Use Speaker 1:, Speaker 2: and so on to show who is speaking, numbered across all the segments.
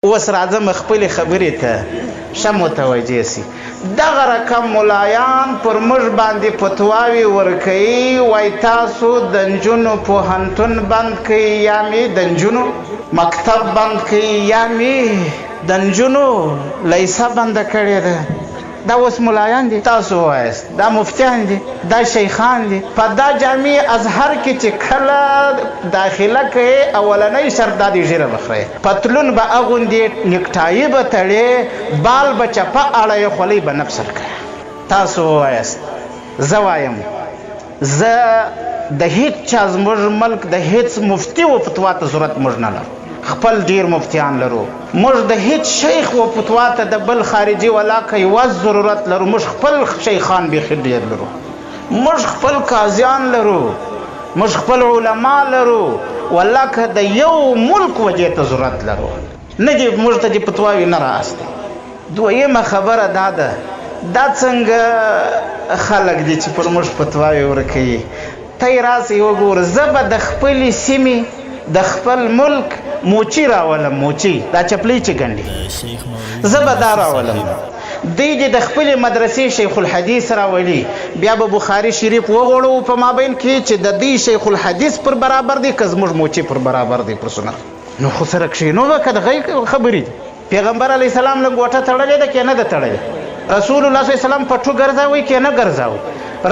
Speaker 1: اوس راځم خپلې خبرې ته ښه متوجه سي. دغه رقم ملایان پر موږ باندې فتواوې ورکوي، وایي تاسو د نجونو پوهنتون بند کوي، یا مې د نجونو مکتب بند کوي، یا مې د نجونو لیسه بنده کړې ده. دا اوس ملایان دي، تاسو وایاست دا مفتیان دي، دا شیخان دي. په دا جامع ازهر کې چې کله داخله کوي اولنی شرط دا دی ژیره بخورئ، پتلون به اغوندي، نیکټایي به تړې، بال به چپه اړئ، خولۍ به نه بسر کوئ. تاسو وایاست. زه وایم زه د هیڅ چا زموږ ملک د هیڅ مفتي و فتوا ته ضرورت موږ نه لرو، خپل ډیر مفتیان لرو. موږ د هیڅ شیخ و فتوا ته د بل خارجي ولاکه یوه ضرورت لرو. موږ خپل شیخان بیخي ډیر لرو، موږ خپل قاضیان لرو، موږ خپل علما لرو. ولاکه د یو ملک وجې ته ضرورت لرو، نه دي موږ ته دې فتواوې نه رااستې. دویمه خبره دا ده، دا څنګه خلک دي چې پر موږ فتواوې ورکوي. ته یې راسئ وګوره، زه به د خپلې سیمې د خپل ملک موچی راولم، موچی دا چپلی چې ګنډي زه به دا راولم. دوی دې د خپلې مدرسې شیخ الحدیث راولي، بیا به بخاري شریف وغوړو په مابین کې چې د دوی شیخ الحدیث پر برابر دی که زموږ موچی پر برابر دی پر سنت. نو خو سره کښېنو به که د غی خبرې دي. پیغمبر علیه السلام له ګوټه تړلې ده که نه ده تړلې؟ رسول الله صلی الله علیه وسلم پټو ګرځاوی که نه ګرځاو؟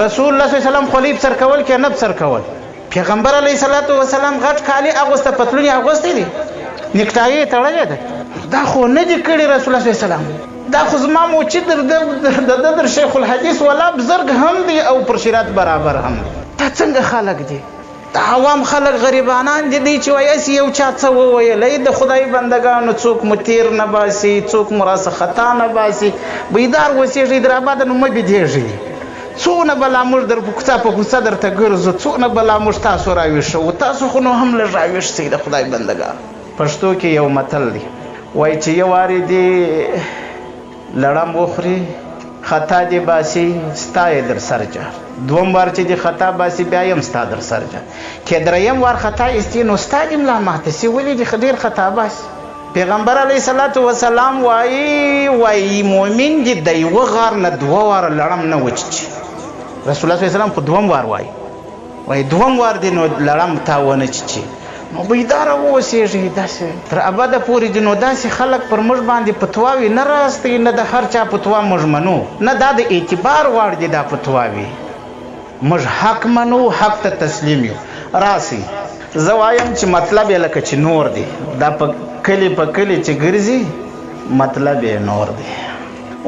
Speaker 1: رسول الله صلی الله علیه وسلم خولۍ بسر کول که نه بسر کول؟ پیغمبر علیه السلام غټ کالي اغوسته، پتلون یې اغوستی دي، نیکټایي یې تړلې ده. دا خو نه دي کړي رسول الله صلی الله علیه وسلم. دا خو زما موچي د در شیخ الحدیث ولا بزرګ هم دی او پر شریعت برابر هم دی. دا څنګه خلک دي؟ دا عوام خلک غریبانان دي، دی چې وایي اسې یو چا څه وویلی، د خدای بندګانو څوک مو تیر نه باسي، څوک مو راسه خطا نه باسي. بیدار اوسېږئ، در آباده نو مه بېدېږئ. څونه بلا موږ در کوڅه په کوڅه درته ګرځو، څونه بلا موږ تاسو راویښوو. تاسو خو نو هم لږ راویښ سئ د خدای بندګان. پښتو کې یو متل دی، وایي چې یو وارې دې لړم وخوري خطا دې باسي ستا یې در سر جار، دوم وار چې دې خطا باسي بیا یم ستا در سر جار، که دریم وار خطا ایستي نو ستا دې ملا ماته سي، ولې دې ډېر خطا باسي. پیغمبر علیه الصلاة والسلام وایي مؤمن دې د یوه غار نه دوه واره لړم نه وچیچي. رسول الله صلی الله علیه وسلم خو دوم وار وایي دوم وار دې نو لړم تا ونه چیچي. نو بیداره واوسېږئ، داسې تر ابده پورې دې نو داسې خلک پر موږ باندې فتواوې نه راستوي، نه د هر چا فتوا موږ منو، نه دا د اعتبار وړ دي دا فتواوې. موږ حق منو، حق ته تسلیم یو. راسئ زه وایم چې مطلب یې لکه چې نور دی، دا په کلي په کلي چې ګرځي مطلب یې نور دی.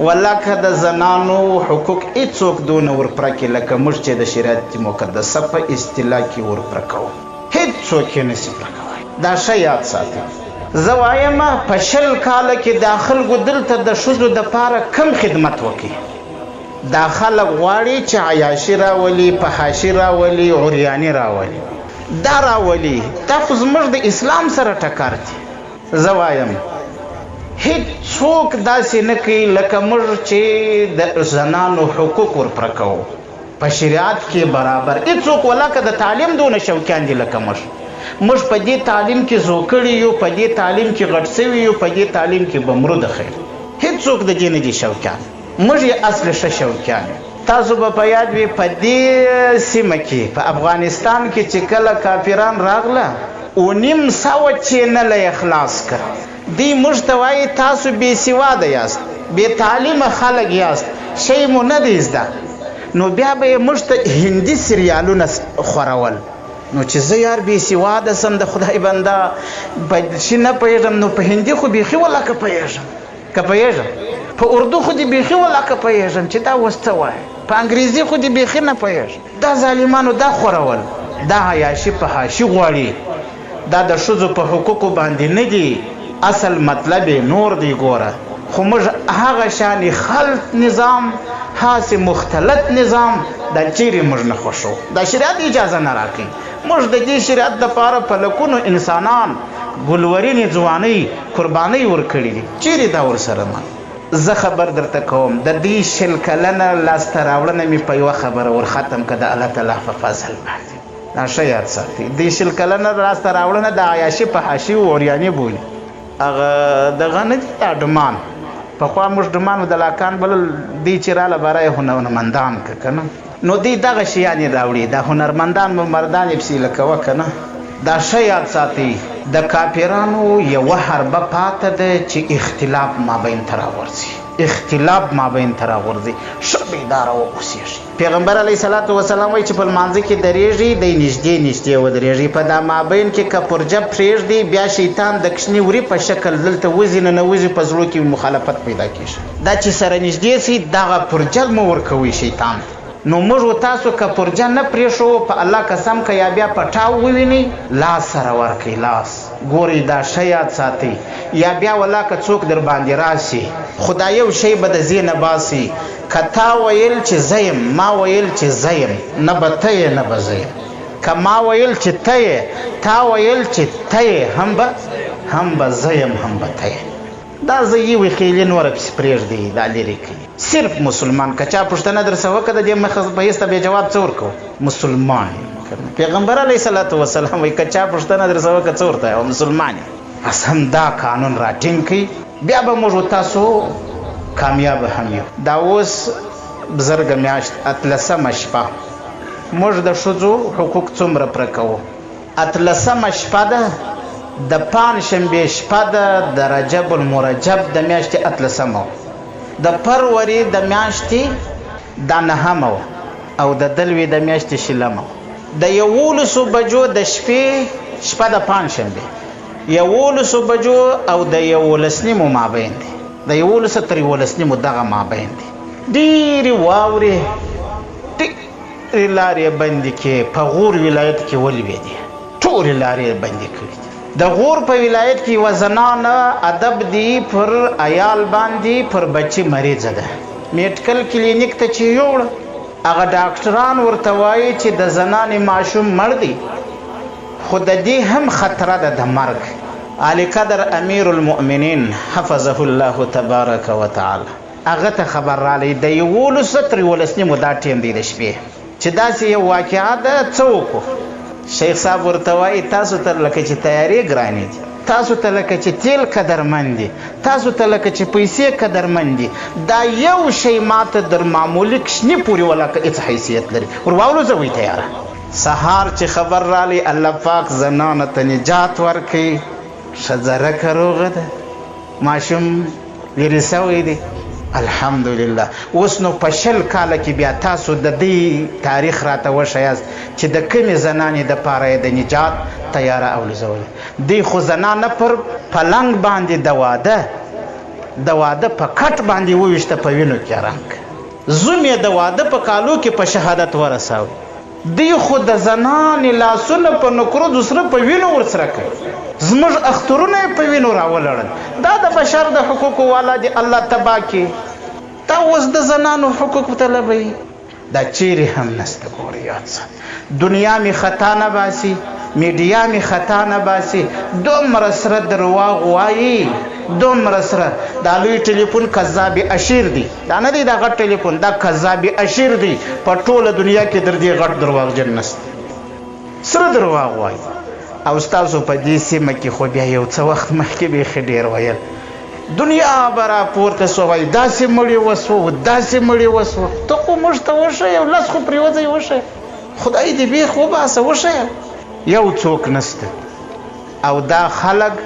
Speaker 1: والله که د زنانو حقوق هیڅوک دونه ورپره کړي لکه موږ چې د شریعت مقدسه په اصطلاح کې ورپره کوو، هیڅوک یې نشي پوره کولی. دا ښه یاد ساتئ. زه وایم په 20 کاله کې دا خلکو دلته د ښځو دپاره کم خدمت وکړي. دا خلک غواړي چې عیاشي راولي، فحاشي راولي، عریاني راولي، دا راولي. دا خو زموږ د اسلام سره ټکر دی. زه وایم هیڅوک داسې نه کوي لکه موږ چې د زنانو حقوق ورپره کوو په شریعت کې برابر. هیڅوک ولاکه د تعلیم دونه شوقیان دي لکه موږ. موږ په دې تعلیم کې زوکړي یو، په دې تعلیم کې غټ سوي یو، په دې تعلیم کې بمرو د خیر. هیڅوک د دې نه دي شوقیان، موږ یې اصل ښه شوقیان. تاسو به په یاد وي په دې سیمه کې په افغانستان کې چې کله کافران راغله 1900 چینله یې خلاص کړ. دی موږ ته وایي تاسو بې سواده یاست، بې تعلیمه خلک یاست، شی مو نه دی زده. نو بیا به یې موږ ته هندي سریالونه خورول. نو چې زه یار بې سواده سم د خدای بنده په شي نه پوهېږم، نو په هندي خو بیخي ولاکه پوهېږم، که پوهېږم په اردو خو دې بیخي ولاکه پوهېږم چې دا اوس څه وایي، په انګریزي خو دې بیخي نه پوهېږم. دا ظالمانو دا خورول، دا عیاشي فحاشي غواړي، دا د ښځو په حقوقو باندې نه دي. اصل مطلب نور دی. ګوره خو موږ هغه شانې خلط نظام، هاسې مختلط نظام دا چیرې موږ نه خوښو. دا شریعت اجازه نه راکوي. موږ د دې شریعت دپاره په لکونو انسانان ګلورینې ځوانۍ قربانۍ ورکړي دي، چیرې دا ورسره من. زه خبر درته کوم د دې 20 کلنه لاسته راوړنه مې په یوه خبره ور ختم که د الله تعالی په فضل باندې. دا ښه یاد ساتئ، دې 20 کلنه لاسته راوړنه د عیاشي فحاشي و عریاني بولي. هغه دغه نه دي دا ډمان پخوا موږ ډمانو د لاکان بلل دی چې راله باره یې هنرمندان که که نه نو دی دغه شیان یې راوړي دا هنرمندان به مردان یې پسې لکوه که نه دا ښه یاد ساتئ د کافرانو یوه حربه پاته ده چې اختلاف مابین ته راغورځي اختلاف مابین ته راغورځي ښه بیداره واوسېږي پیغمبر علیه صلات وسلام وایي چې په لمانځه کې درېږي دی نږدې ودرېږي په دا مابین کې که پرجه پرېږدي بیا شیطان د کشني وري په شکل دلته وځي ننوځي په زړو کې مخالفت پیدا کېږي دا چې سره نږدې سي دغه پرجه مه ورکوئ شیطان نو موږ و تاسو که پرجه نه پرېښو په الله قسم که یا بیا پټاو ووینئ لاس سره ورکئ لاس ګورئ دا ښه یاد ساتئ یا بیا والله که څوک در باندې راسي خدا یو شی به د ذهنه باسي که تا ویل چې زه یم ما ویل چې زه یم نه به ته یې نه به زه یم که ما ویل چې ته یې تا ویل چې ته یې هم به زه یم هم به ته یې دا زه یوې خیلې نوره پسې پرېږدئ دا لرې کوي صرف مسلمان که چا پوښتنه در څه وکړه د دې مخه په هېڅ ته بیا جواب څه ورکوو مسلمان پیغمبر علیه صلات وسلام وایي که چا پوښتنه در څه وکړه څه ورته او مسلمان یې بس هم دا قانون راټینګ کړئ بیا به موږ تاسو کامیاب هم یو دا اوس بزرګه میاشت 18مه شپه موږ د ښځو حقوق څومره پوره کوو 18مه شپه ده د پنجشنبې شپه ده د رجب المرجب د میاشتې 18مه د فروری د میاشتې دا 9مه او د دلوي د میاشتې 20مه د 11 بجو د شپه د پنجشنبې 11 بجو او د 11 مابین دی د 11 تر 11 دغه مابین دی ډېرې واورې ډېرې لارې بندې کې په غور ولایت کې ولوېدې ټولې لارې بندې کړي د غور په ولایت کې یوه زنانه ادب دی پر عیال باندې پر بچي مریضه ده میډیکل کلینیک ته چې یوړه هغه ډاکټران ورته وایي چې د زنانې ماشوم مړ دی خو د دې هم خطره ده د مرګ علی قدر امیر المؤمنین حفظه الله تبارک وتعالی هغه ته خبر رالی د 11 تر 11 دا ټیم دی د شپې چې داسې یو واقعه ده څه وکړو شیخ صاحب ورته وایي تاسو ته لکه چې تیارې ګرانې دي تاسو ته لکه چې تیل قدرمند دي تاسو ته لکه چې پیسې قدرمند دي دا یو شی ماته در معمولي کشني پورې ولاکه هېڅ حیثیت لري ور واولو زه وایي تیاره سهار چې خبر رالی الله پاک زنانو ته نجات ورکوي ښځه رکه روغه ده ماشوم لرې سوی دی الحمدلله اوس نو په 20 کاله کې بیا تاسو د دې تاریخ راته وښیاست چې د کومې زنانې دپاره یې د نجات تیاره اولزولې دی خو زنانه پر پلنګ باندې د واده په کټ باندې وویشته په وینو کې رنګ زوم یې د واده په کالو کې په شهادت ورساوي دی خو د زنانې لاسونه په نکرو دوسره په وینو ورسره کوي زموږ اخترونه یې په وینو راولړل دا د بشر د حقوقو والا دی الله تبا کې دا اوس د زنانو حقوق طلبوي دا چیرې هم نسته ګورې یاد ساتئ دنیا مې خطا نه باسي میډیا مې خطا نه باسي دومره سره درواغ وایي دومره سره دا لوی ټلیفون کذاب اشیر دی دا نه دی دا غټ ټلیفون دا کذاب اشیر دی په ټوله دنیا کې در دې غټ درواغجن نسته سره درواغ وایي او ستاسو په دې سیمه کې خو بیا یو څه وخت مخکې بیخي ډېر ویل دنیا به راپورته سوی داسې مړې وسوه داسې مړې وسوه ته خو موږ ته وښیه لس خو پرېوځئ وښیه خدای دې بیخ وباسه وښیه یو څوک نسته او دا خلک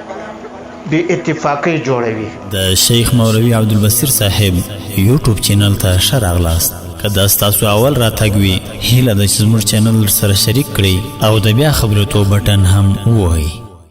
Speaker 1: بې اتفاقۍ جوړوي د شیخ مولوي عبدالبصیر صاحب یوټیوب چینل ته ښه راغلاست که دا ستاسو اول راتګ وي هیله ده چې زموږ چینل سره شریک کړئ او د بیا خبرېدو بټن هم ووهئ